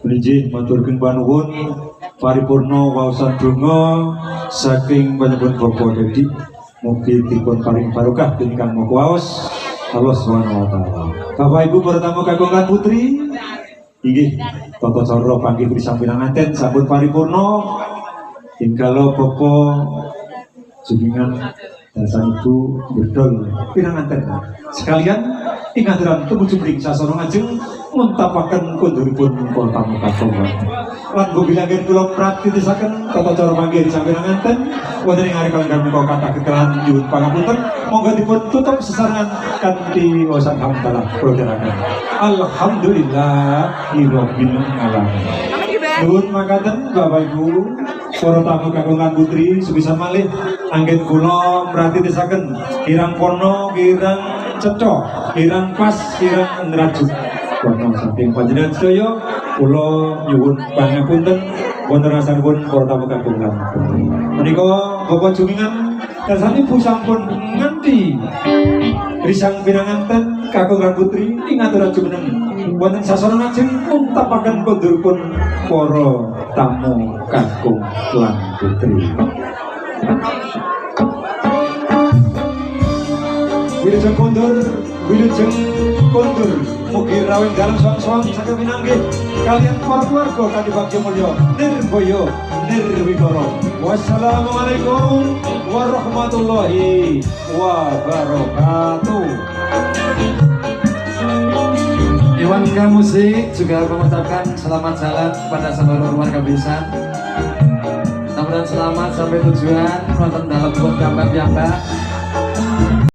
Nggih maturkeun panuwun paripurna waosan donga saking panjenengan Bapak Dedi, mugi dipun paring barokah dening Kang Maha Kuwaos Allah Subhanahu wa taala. Bapak Ibu para tamu kagungan putri, inggih tata cara panggih pisan pinanganten sampun paripurna. Inggalo Bapak jenengan dan Ibu berdol pinanganten sekalian ingaturan tumuju mring sasana ngajeng muntapaken konduripun para tamu kagungan. Lan gobilangen kula pratitisaken tata cara panggih pisan pinanganten wonten ing arep kaliyan menika kathah keterangan nyuwun pangapunten. Monggo dipun tutup sesarengan kanthi waosan hamdalah proderaken. Alhamdulillahirabbil alamin. Nuwun makaten Bapak Ibu para tamu kagungan putri sebisa malih anggen kula pratitisaken kirang kono kirang cetha kirang pas kirang nrajuk kono saking panjenengan sedaya kula nyuwun pangapunten wonten rasanipun para tamu kagungan putri menika Bapak Jumingan dasane Ibu sampun nganti risang pinanganten kagungan putri ing atura jumeneng wonten sasana ngajeng muntapaken konduripun para tamu kakung lan putri. Wilujeng kondur, mugi rawuh dalem sowan-sowan saking pinanggih kaliyan para keluarga kanthi bagya mulya nirboyo nirwikara. Wassalamualaikum warahmatullahi wabarakatuh. Dewan Musik juga mengucapkan selamat jalan kepada seluruh warga besan. Mudah-mudahan selamat sampai tujuan, nonton dalam buat gambar-gambar.